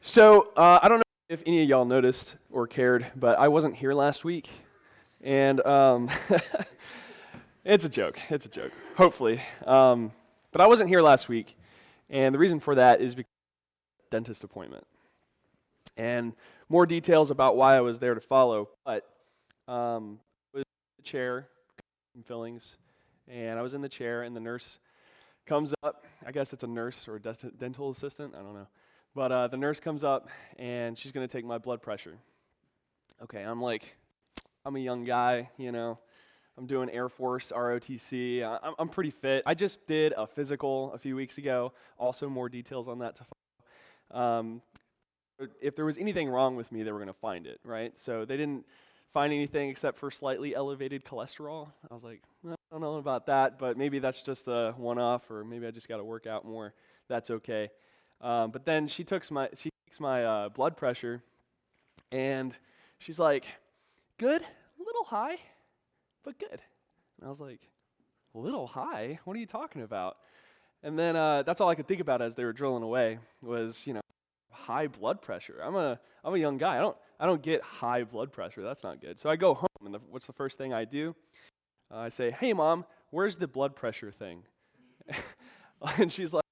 I don't know if any of y'all noticed or cared, but I wasn't here last week, and it's a joke. It's a joke. Hopefully, but I wasn't here last week, and the reason for that is because of a dentist appointment, and more details about why I was there to follow. But was in the chair, some fillings, and I was in the chair, and the nurse comes up. I guess it's a nurse or a dental assistant. I don't know. But the nurse comes up and she's going to take my blood pressure. Okay, I'm a young guy, I'm doing Air Force ROTC. I'm pretty fit. I just did a physical a few weeks ago. Also, more details on that to follow. If there was anything wrong with me, they were going to find it, right? So they didn't find anything except for slightly elevated cholesterol. I was like, I don't know about that, but maybe that's just a one-off, or maybe I just got to work out more. That's okay. But then she takes my blood pressure, and she's like, "Good, a little high, but good." And I was like, "A little high? What are you talking about?" And then that's all I could think about as they were drilling away was, high blood pressure. I'm a young guy. I don't get high blood pressure. That's not good. So I go home, and what's the first thing I do? I say, "Hey, Mom, where's the blood pressure thing?" And she's like,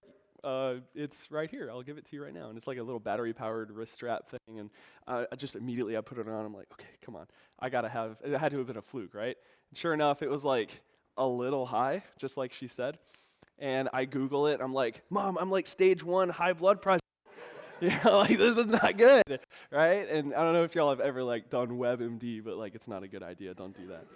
"It's right here. I'll give it to you right now." And it's like a little battery-powered wrist strap thing. And I just immediately I put it on. I'm like, "Okay, come on. It had to have been a fluke, right?" And sure enough, it was like a little high, just like she said. And I Google it. I'm like, "Mom, I'm like stage 1 high blood pressure." Like this is not good, right? And I don't know if y'all have ever done WebMD, but it's not a good idea. Don't do that.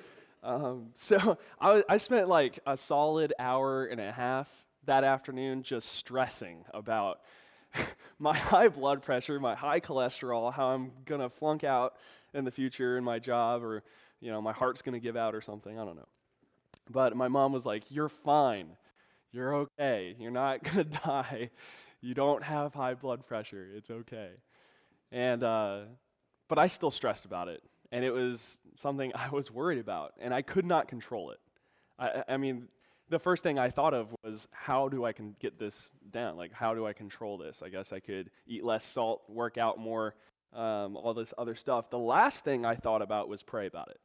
So I spent like a solid hour and a half that afternoon just stressing about my high blood pressure, my high cholesterol, how I'm gonna flunk out in the future in my job, or my heart's gonna give out or something. I don't know. But my mom was like, "You're fine. You're okay. You're not gonna die. You don't have high blood pressure. It's okay." And but I still stressed about it, and it was something I was worried about, and I could not control it. I mean, the first thing I thought of was, how do I can get this down? Like, how do I control this? I guess I could eat less salt, work out more, all this other stuff. The last thing I thought about was pray about it.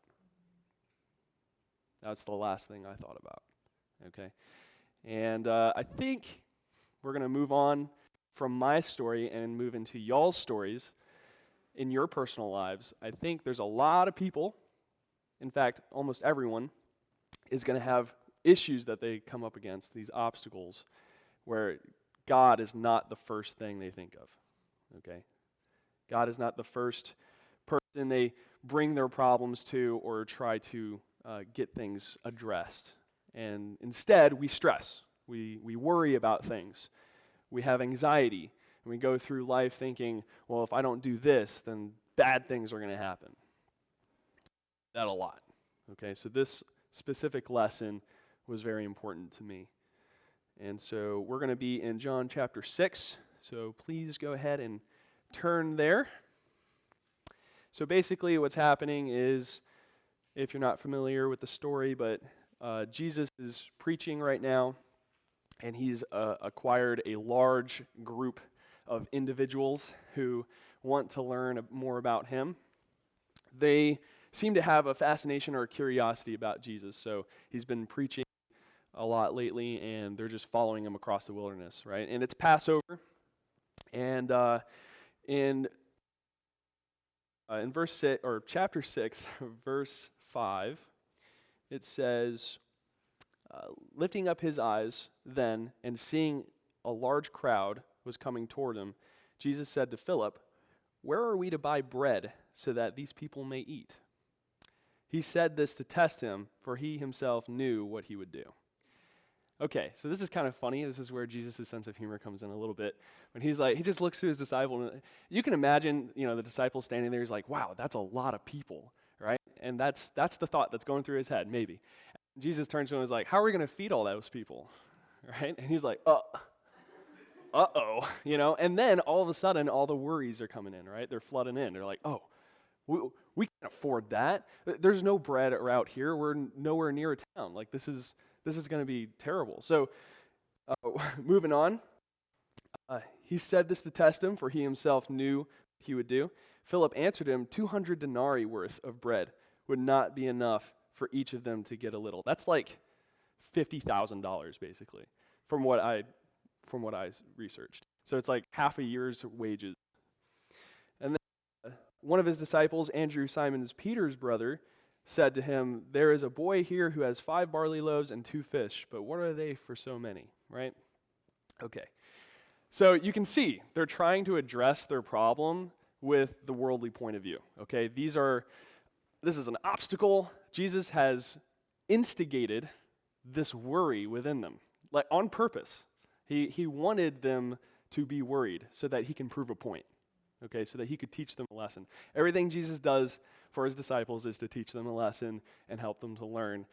That's the last thing I thought about. Okay, and I think we're gonna move on from my story and move into y'all's stories in your personal lives. I think there's a lot of people, in fact, almost everyone, is going to have issues that they come up against, these obstacles, where God is not the first thing they think of, okay? God is not the first person they bring their problems to or try to get things addressed. And instead, we stress. We worry about things. We have anxiety. And we go through life thinking, well, if I don't do this, then bad things are going to happen. That a lot. Okay, so this specific lesson was very important to me. And so we're going to be in John chapter 6. So please go ahead and turn there. So basically what's happening is, if you're not familiar with the story, but Jesus is preaching right now, and he's acquired a large group of individuals who want to learn more about him. They seem to have a fascination or a curiosity about Jesus. So he's been preaching a lot lately, and they're just following him across the wilderness, right? And it's Passover, and in verse 6, or chapter 6, verse 5, it says, lifting up his eyes then, and seeing a large crowd was coming toward him, Jesus said to Philip, "Where are we to buy bread so that these people may eat?" He said this to test him, for he himself knew what he would do. Okay, so this is kind of funny. This is where Jesus' sense of humor comes in a little bit. When he's like, he just looks to his disciple, and you can imagine, the disciple standing there. He's like, "Wow, that's a lot of people," right? And that's the thought that's going through his head, maybe. Jesus turns to him and is like, "How are we going to feed all those people?" Right? And he's like, uh-oh, and then all of a sudden, all the worries are coming in, right? They're flooding in. They're like, "Oh, we can't afford that. There's no bread around here. We're nowhere near a town. Like, this is going to be terrible." So, moving on, He said this to test him, for he himself knew what he would do. Philip answered him, 200 denarii worth of bread would not be enough for each of them to get a little. That's like $50,000 basically, from what I researched. So it's like half a year's wages. And then one of his disciples, Andrew, Simon Peter's brother, said to him, "There is a boy here who has 5 barley loaves and 2 fish, but what are they for so many?" Right? Okay. So you can see they're trying to address their problem with the worldly point of view. Okay? This is an obstacle. Jesus has instigated this worry within them, like on purpose. He wanted them to be worried so that he can prove a point. Okay, so that he could teach them a lesson. Everything Jesus does for his disciples is to teach them a lesson and help them to learn.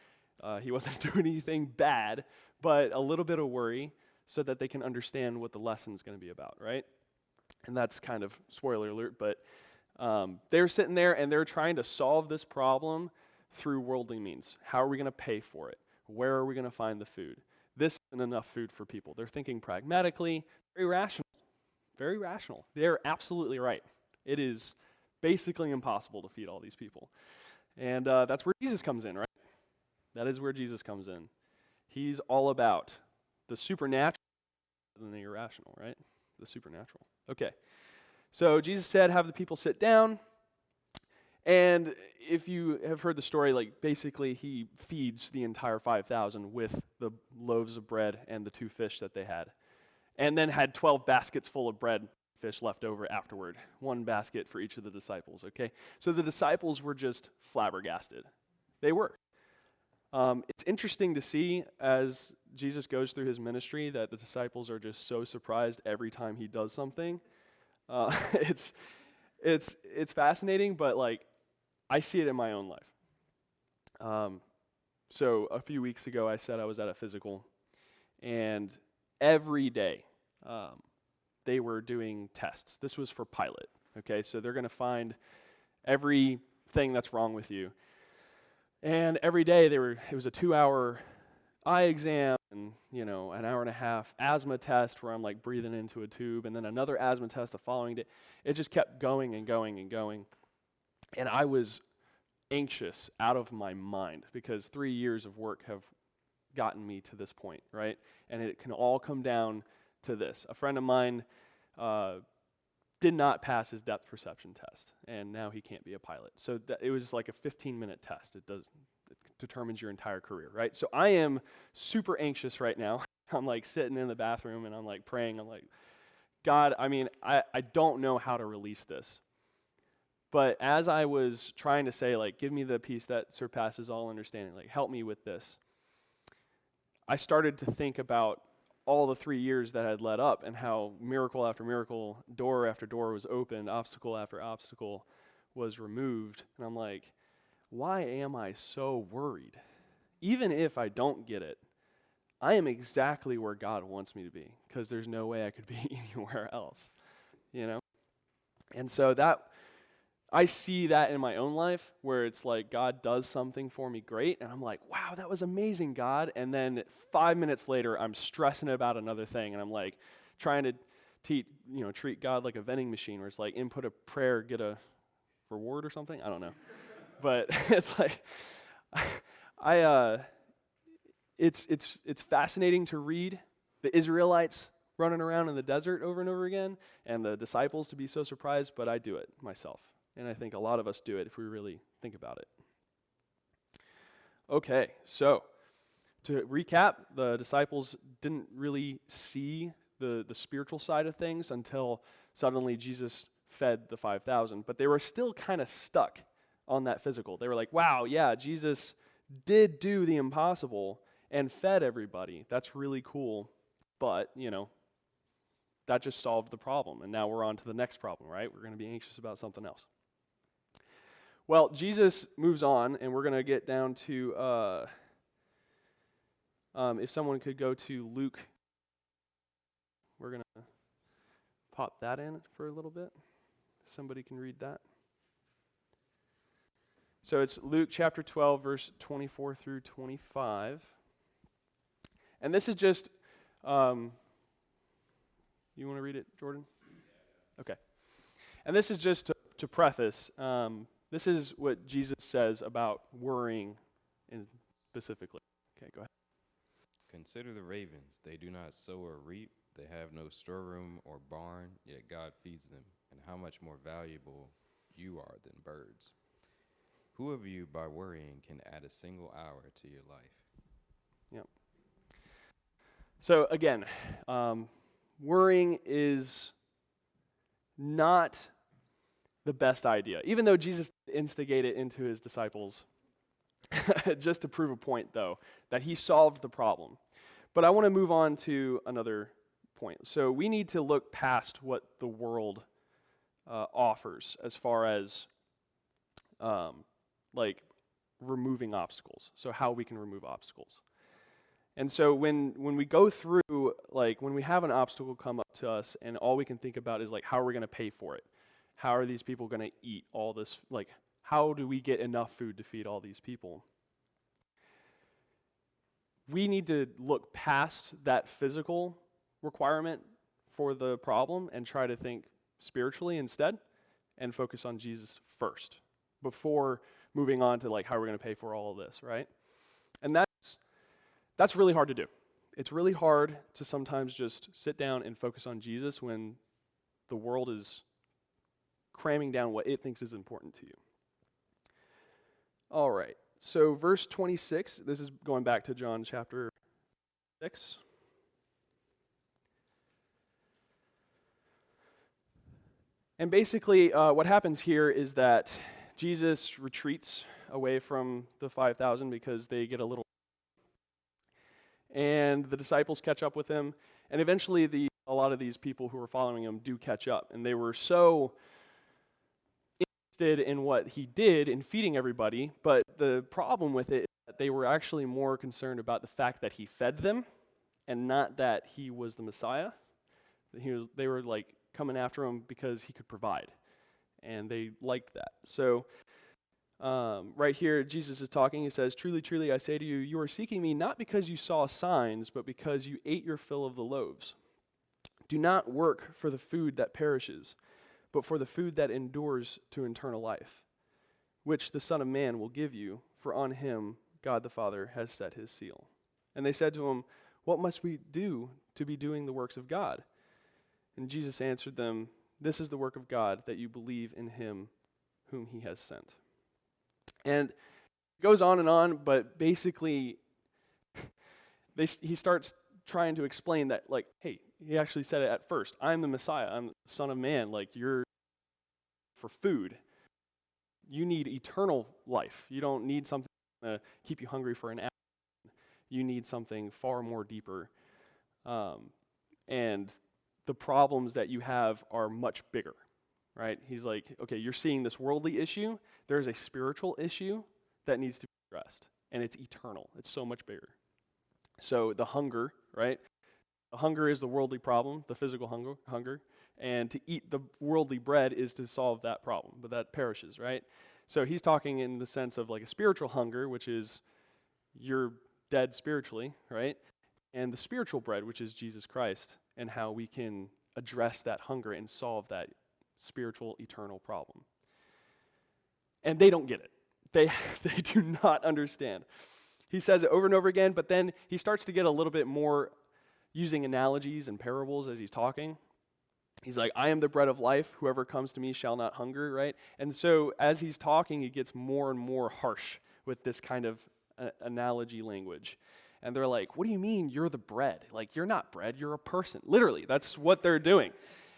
He wasn't doing anything bad, but a little bit of worry so that they can understand what the lesson's going to be about, right? And that's kind of spoiler alert, but they're sitting there and they're trying to solve this problem through worldly means. How are we going to pay for it? Where are we going to find the food? This isn't enough food for people. They're thinking pragmatically, very rational. Very rational. They're absolutely right. It is basically impossible to feed all these people. And that's where Jesus comes in, right? That is where Jesus comes in. He's all about the supernatural than the irrational, right? The supernatural. Okay. So Jesus said, have the people sit down. And if you have heard the story, like basically he feeds the entire 5,000 with the loaves of bread and the 2 fish that they had. And then had 12 baskets full of bread, fish left over afterward. 1 basket for each of the disciples, okay? So the disciples were just flabbergasted. They were. It's interesting to see as Jesus goes through his ministry that the disciples are just so surprised every time he does something. It's fascinating, but like I see it in my own life. So a few weeks ago, I said I was at a physical, and every day, they were doing tests. This was for pilot, okay? So they're going to find everything that's wrong with you. And every day, it was a 2-hour eye exam and, an hour and a half asthma test where I'm like breathing into a tube, and then another asthma test the following day. It just kept going and going and going. And I was anxious out of my mind because 3 years of work have gotten me to this point, right? And it can all come down to this. A friend of mine did not pass his depth perception test, and now he can't be a pilot. So it was like a 15-minute test. It determines your entire career, right? So I am super anxious right now. I'm like sitting in the bathroom and I'm like praying. I'm like, God, I don't know how to release this. But as I was trying to say, like, give me the peace that surpasses all understanding, like, help me with this, I started to think about all the 3 years that had led up and how miracle after miracle, door after door was opened, obstacle after obstacle was removed. And I'm like, why am I so worried? Even if I don't get it, I am exactly where God wants me to be because there's no way I could be anywhere else, And so I see that in my own life where it's like God does something for me great, and I'm like, wow, that was amazing, God. And then 5 minutes later, I'm stressing about another thing, and I'm like trying to treat God like a vending machine where it's like input a prayer, get a reward or something. I don't know. But it's like, it's fascinating to read the Israelites running around in the desert over and over again, and the disciples to be so surprised, but I do it myself. And I think a lot of us do it if we really think about it. Okay, so to recap, the disciples didn't really see the spiritual side of things until suddenly Jesus fed the 5,000, but they were still kind of stuck on that physical. They were like, wow, yeah, Jesus did do the impossible and fed everybody. That's really cool, but, that just solved the problem, and now we're on to the next problem, right? We're going to be anxious about something else. Well, Jesus moves on, and we're going to get down to, if someone could go to Luke, we're going to pop that in for a little bit. Somebody can read that. So it's Luke chapter 12, verse 24 through 25. And this is just You want to read it, Jordan? Okay. And this is just to preface, this is what Jesus says about worrying specifically. Okay, go ahead. Consider the ravens. They do not sow or reap. They have no storeroom or barn, yet God feeds them. And how much more valuable you are than birds. Who of you, by worrying, can add a single hour to your life? Yep. So again, worrying is not the best idea, even though Jesus instigated it into his disciples, just to prove a point, though, that he solved the problem. But I want to move on to another point. So we need to look past what the world offers as far as like removing obstacles, so how we can remove obstacles. And so when we go through, like when we have an obstacle come up to us and all we can think about is like, how are we going to pay for it? How are these people going to eat all this? Like, how do we get enough food to feed all these people? We need to look past that physical requirement for the problem and try to think spiritually instead and focus on Jesus first before moving on to like how we're going to pay for all of this, right? And that's really hard to do. It's really hard to sometimes just sit down and focus on Jesus when the world is cramming down what it thinks is important to you. All right, so verse 26, this is going back to John chapter 6. And basically what happens here is that Jesus retreats away from the 5,000 because they get a little, and the disciples catch up with him, and eventually a lot of these people who were following him do catch up, and they were so interested in what he did in feeding everybody, but the problem with it is that they were actually more concerned about the fact that he fed them and not that he was the Messiah. They were like coming after him because he could provide, and they liked that. So right here, Jesus is talking. He says, "Truly, truly, I say to you, you are seeking me not because you saw signs, but because you ate your fill of the loaves. Do not work for the food that perishes, but for the food that endures to eternal life, which the Son of Man will give you, for on him God the Father has set his seal." And they said to him, "What must we do to be doing the works of God?" And Jesus answered them, "This is the work of God, that you believe in him whom he has sent." And it goes on, but basically he starts trying to explain that, like, hey, he actually said it at first. I'm the Messiah. I'm the Son of Man. Like, you're for food. You need eternal life. You don't need something to keep you hungry for an hour. You need something far more deeper. And the problems that you have are much bigger, right? He's like, okay, you're seeing this worldly issue. There's a spiritual issue that needs to be addressed, and it's eternal. It's so much bigger. So the hunger, right? The hunger is the worldly problem, the physical hunger, and to eat the worldly bread is to solve that problem, but that perishes, right? So he's talking in the sense of like a spiritual hunger, which is you're dead spiritually, right? And the spiritual bread, which is Jesus Christ, and how we can address that hunger and solve that spiritual eternal problem. And they don't get it. They do not understand. He says it over and over again, but then he starts to get a little bit more using analogies and parables as he's talking. He's like, I am the bread of life. Whoever comes to me shall not hunger, right? And so as he's talking, he gets more and more harsh with this kind of analogy language. And they're like, what do you mean you're the bread? Like, you're not bread, you're a person. Literally, that's what they're doing.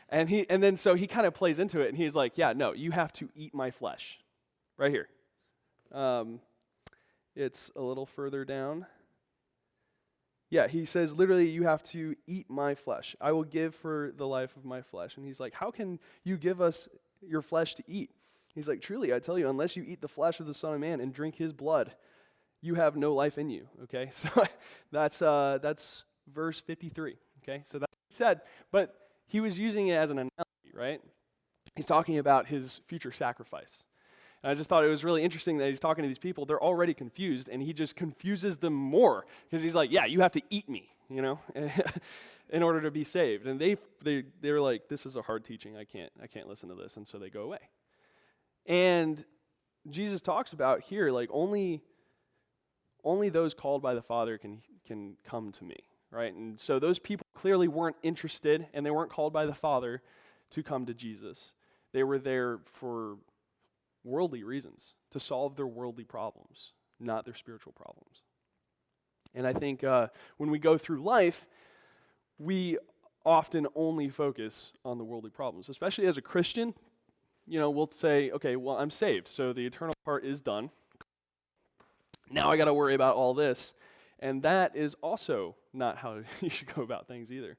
And then so he kind of plays into it, and he's like, yeah, no, you have to eat my flesh. Right here. It's a little further down. Yeah, he says, literally, you have to eat my flesh. I will give for the life of my flesh. And he's like, how can you give us your flesh to eat? He's like, truly, I tell you, unless you eat the flesh of the Son of Man and drink his blood, you have no life in you, okay? So that's verse 53, okay? So that's what he said, but he was using it as an analogy, right? He's talking about his future sacrifice. And I just thought it was really interesting that he's talking to these people. They're already confused, and he just confuses them more because he's like, yeah, you have to eat me, in order to be saved. And they're like, this is a hard teaching. I can't listen to this. And so they go away. And Jesus talks about here, like, only those called by the Father can come to me, right? And so those people clearly weren't interested, and they weren't called by the Father to come to Jesus. They were there for worldly reasons, to solve their worldly problems, not their spiritual problems. And I think when we go through life, we often only focus on the worldly problems, especially as a Christian. We'll say, okay, well, I'm saved, so the eternal part is done. Now I got to worry about all this. And that is also not how you should go about things either.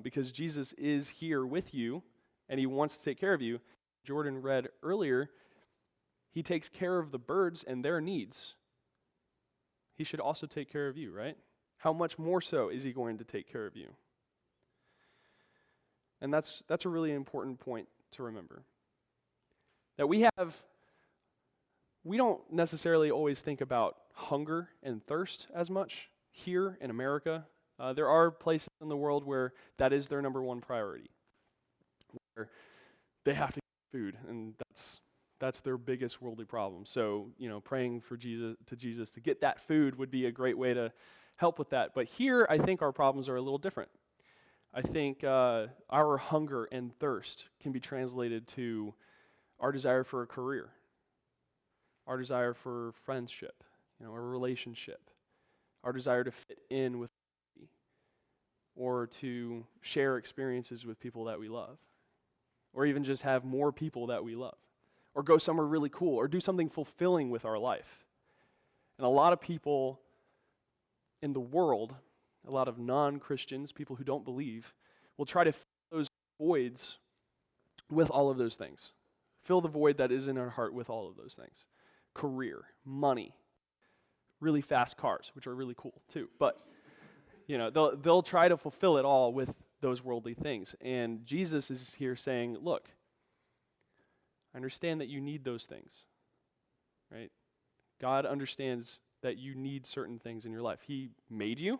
Because Jesus is here with you, and he wants to take care of you. Jordan read earlier, he takes care of the birds and their needs. He should also take care of you, right? How much more so is he going to take care of you? And that's a really important point to remember. That we don't necessarily always think about hunger and thirst as much here in America. There are places in the world where that is their number one priority, where they have to get food, and that's their biggest worldly problem. So, praying for Jesus to get that food would be a great way to help with that. But here, I think our problems are a little different. I think our hunger and thirst can be translated to our desire for a career, our desire for friendship, a relationship, our desire to fit in with or to share experiences with people that we love, or even just have more people that we love, or go somewhere really cool, or do something fulfilling with our life. And a lot of people in the world, a lot of non-Christians, people who don't believe, will try to fill those voids with all of those things. Fill the void that is in our heart with all of those things. Career, money, really fast cars, which are really cool too. But, they'll try to fulfill it all with those worldly things. And Jesus is here saying, look, I understand that you need those things, right? God understands that you need certain things in your life. He made you,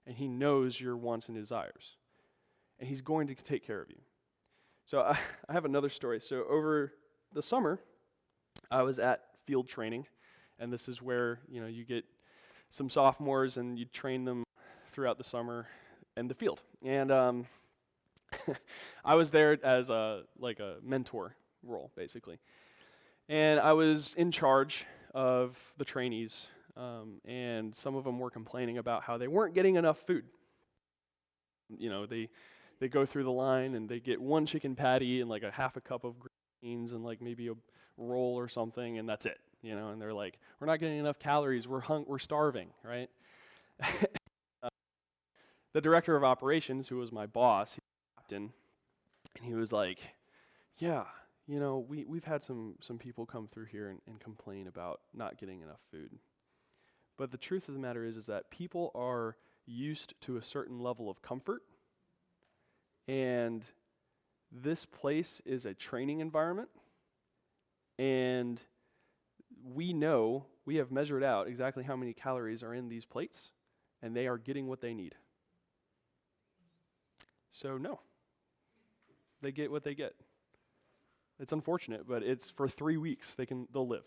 and he knows your wants and desires. And he's going to take care of you. So I have another story. So over the summer, I was at field training, and this is where, you get some sophomores and you train them throughout the summer in the field. And I was there as a mentor role, basically. And I was in charge of the trainees, and some of them were complaining about how they weren't getting enough food. They go through the line and they get one chicken patty and a half a cup of greens and maybe a roll or something, and that's it. And they're like, we're not getting enough calories. We're starving, right? The director of operations, who was my boss, he was captain, and he was like, yeah, we've had some people come through here and complain about not getting enough food. But the truth of the matter is that people are used to a certain level of comfort, and this place is a training environment, and we have measured out exactly how many calories are in these plates, and they are getting what they need. So no, they get what they get. It's unfortunate, but it's for 3 weeks they'll live.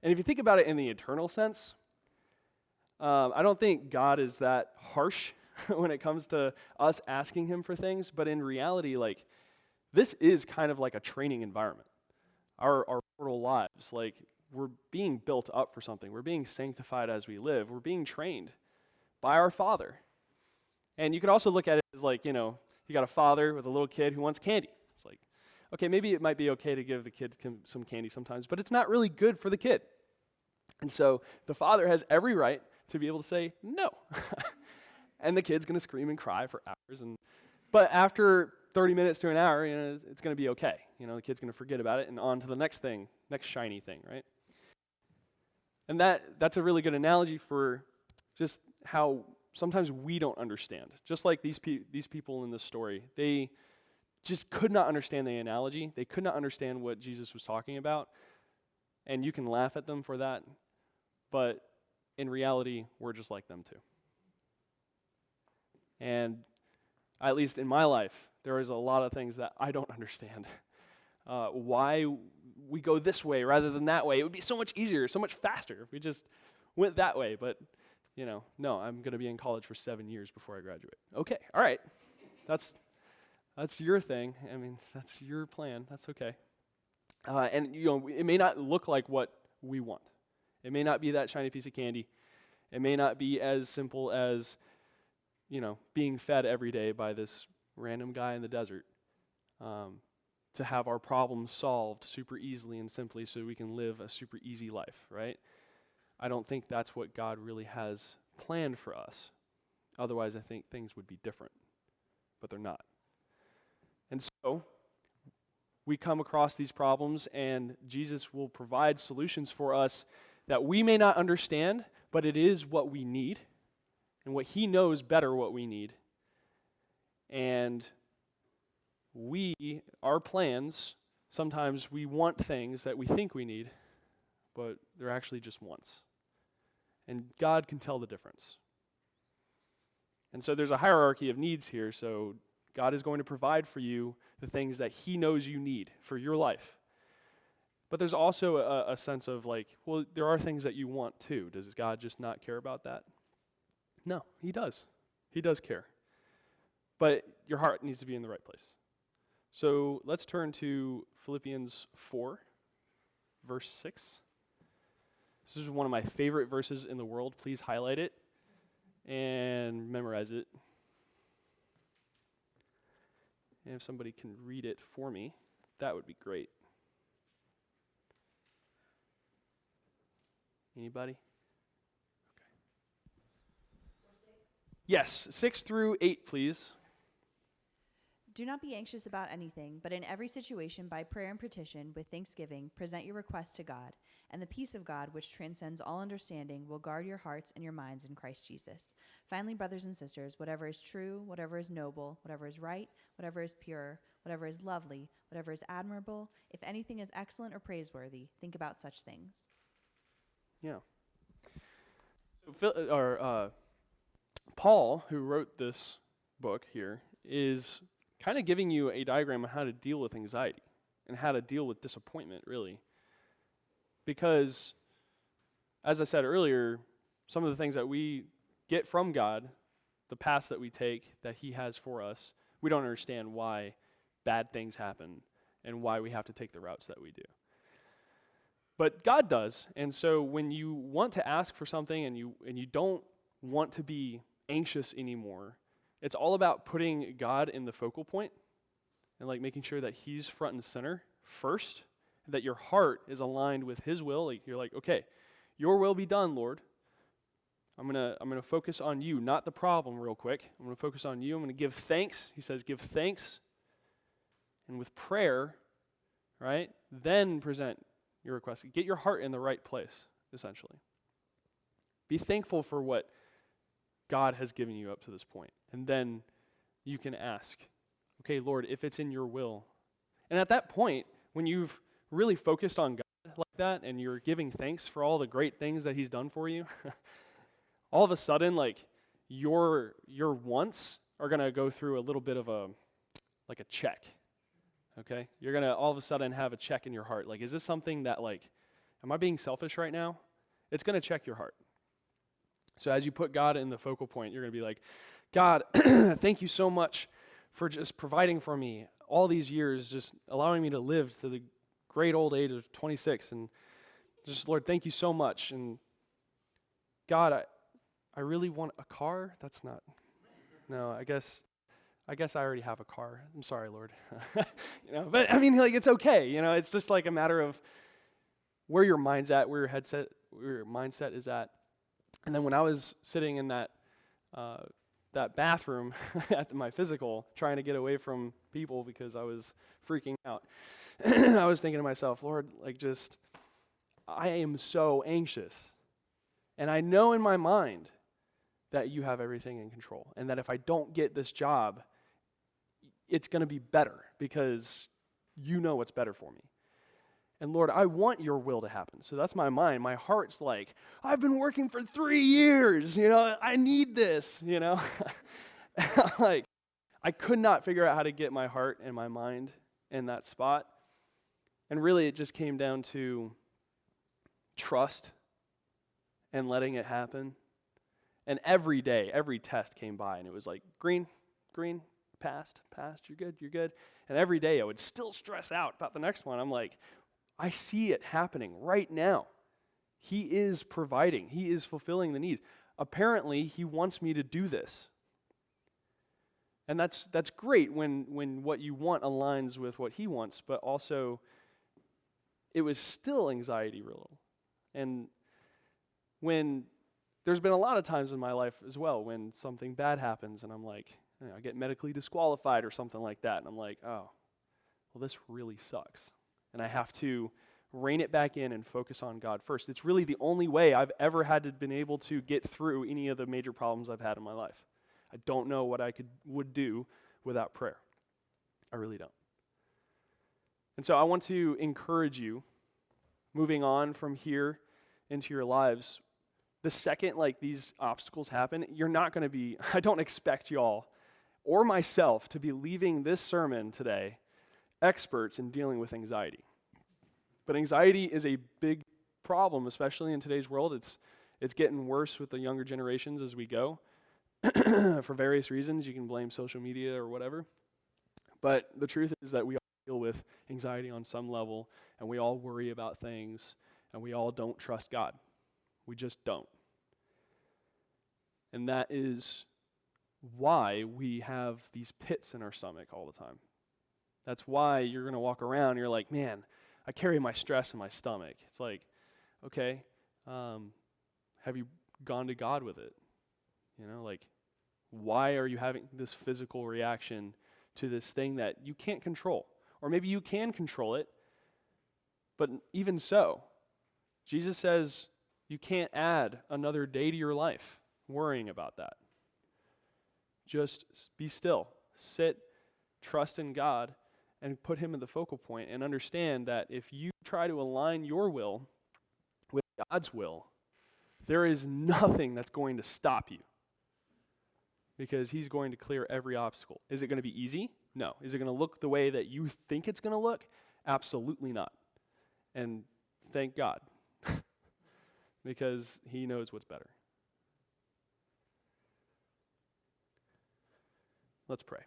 And if you think about it in the eternal sense, I don't think God is that harsh when it comes to us asking him for things, but in reality, this is kind of like a training environment. Our mortal lives, we're being built up for something. We're being sanctified as we live. We're being trained by our Father. And you could also look at it as you got a father with a little kid who wants candy. It's okay, maybe it might be okay to give the kid some candy sometimes, but it's not really good for the kid. And so the father has every right to be able to say no. And the kid's going to scream and cry for hours. But after 30 minutes to an hour, it's going to be okay. The kid's going to forget about it and on to the next shiny thing, right? And that's a really good analogy for just how sometimes we don't understand. Just like these people in this story, they just could not understand the analogy. They could not understand what Jesus was talking about. And you can laugh at them for that, but in reality, we're just like them too. And at least in my life, there is a lot of things that I don't understand. Why we go this way rather than that way. It would be so much easier, so much faster if we just went that way. But, no, I'm going to be in college for 7 years before I graduate. Okay, all right. That's your thing. I mean, that's your plan. That's okay. And, it may not look like what we want. It may not be that shiny piece of candy. It may not be as simple as, being fed every day by this random guy in the desert to have our problems solved super easily and simply so we can live a super easy life, right? I don't think that's what God really has planned for us. Otherwise, I think things would be different, but they're not. And so, we come across these problems, and Jesus will provide solutions for us that we may not understand, but it is what we need, and what He knows better what we need. And our plans, sometimes we want things that we think we need, but they're actually just wants. And God can tell the difference. And so there's a hierarchy of needs here, so God is going to provide for you the things that He knows you need for your life. But there's also a sense of there are things that you want too. Does God just not care about that? No, He does. He does care. But your heart needs to be in the right place. So let's turn to Philippians 4, verse 6. This is one of my favorite verses in the world. Please highlight it and memorize it. And if somebody can read it for me, that would be great. Anybody? Okay. Yes, 6 through 8, please. Do not be anxious about anything, but in every situation, by prayer and petition, with thanksgiving, present your requests to God, and the peace of God, which transcends all understanding, will guard your hearts and your minds in Christ Jesus. Finally, brothers and sisters, whatever is true, whatever is noble, whatever is right, whatever is pure, whatever is lovely, whatever is admirable, if anything is excellent or praiseworthy, think about such things. Yeah. So Paul, who wrote this book here, is kind of giving you a diagram on how to deal with anxiety and how to deal with disappointment, really. Because, as I said earlier, some of the things that we get from God, the paths that we take, that He has for us, we don't understand why bad things happen and why we have to take the routes that we do. But God does, and so when you want to ask for something and you don't want to be anxious anymore, it's all about putting God in the focal point and making sure that He's front and center first, and that your heart is aligned with His will. You're like, okay, your will be done, Lord. I'm gonna focus on you, not the problem real quick. I'm gonna focus on you. I'm gonna give thanks. He says, give thanks. And with prayer, right, then present your request. Get your heart in the right place, essentially. Be thankful for what God has given you up to this point. And then you can ask, okay, Lord, if it's in your will. And at that point, when you've really focused on God like that and you're giving thanks for all the great things that He's done for you, all of a sudden, your wants are going to go through a little bit of a check, okay? You're going to all of a sudden have a check in your heart. Is this something that, am I being selfish right now? It's going to check your heart. So as you put God in the focal point, you're going to be like, God, thank you so much for just providing for me all these years, just allowing me to live to the great old age of 26. And just, Lord, thank you so much. And God, I really want a car. No, I guess I already have a car. I'm sorry, Lord. But I mean, it's okay. It's just a matter of where your mind's at, where your mindset is at. And then when I was sitting in that bathroom at my physical, trying to get away from people because I was freaking out, I was thinking to myself, Lord, I am so anxious. And I know in my mind that you have everything in control. And that if I don't get this job, it's going to be better because you know what's better for me. And Lord, I want your will to happen. So that's my mind. My heart's like, I've been working for 3 years, I need this, Like, I could not figure out how to get my heart and my mind in that spot. And really, it just came down to trust and letting it happen. And every day, every test came by, and it was like, green, passed, you're good. And every day, I would still stress out about the next one. I'm like, I see it happening right now. He is providing. He is fulfilling the needs. Apparently, he wants me to do this. And that's great when what you want aligns with what he wants, but also it was still anxiety real. And when there's been a lot of times in my life as well when something bad happens and I'm like, I get medically disqualified or something like that, and I'm like, oh, well, this really sucks. And I have to rein it back in and focus on God first. It's really the only way I've ever had to been able to get through any of the major problems I've had in my life. I don't know what I would do without prayer. I really don't. And so I want to encourage you, moving on from here into your lives, the second these obstacles happen, you're not going to be, I don't expect y'all or myself to be leaving this sermon today experts in dealing with anxiety. But anxiety is a big problem, especially in today's world. It's getting worse with the younger generations as we go. For various reasons. You can blame social media or whatever. But the truth is that we all deal with anxiety on some level, and we all worry about things, and we all don't trust God. We just don't. And that is why we have these pits in our stomach all the time. That's why you're going to walk around and you're like, man, I carry my stress in my stomach. It's like, okay, have you gone to God with it? Why are you having this physical reaction to this thing that you can't control? Or maybe you can control it, but even so, Jesus says you can't add another day to your life worrying about that. Just be still, sit, trust in God, and put him in the focal point, and understand that if you try to align your will with God's will, there is nothing that's going to stop you. Because he's going to clear every obstacle. Is it going to be easy? No. Is it going to look the way that you think it's going to look? Absolutely not. And thank God. Because he knows what's better. Let's pray.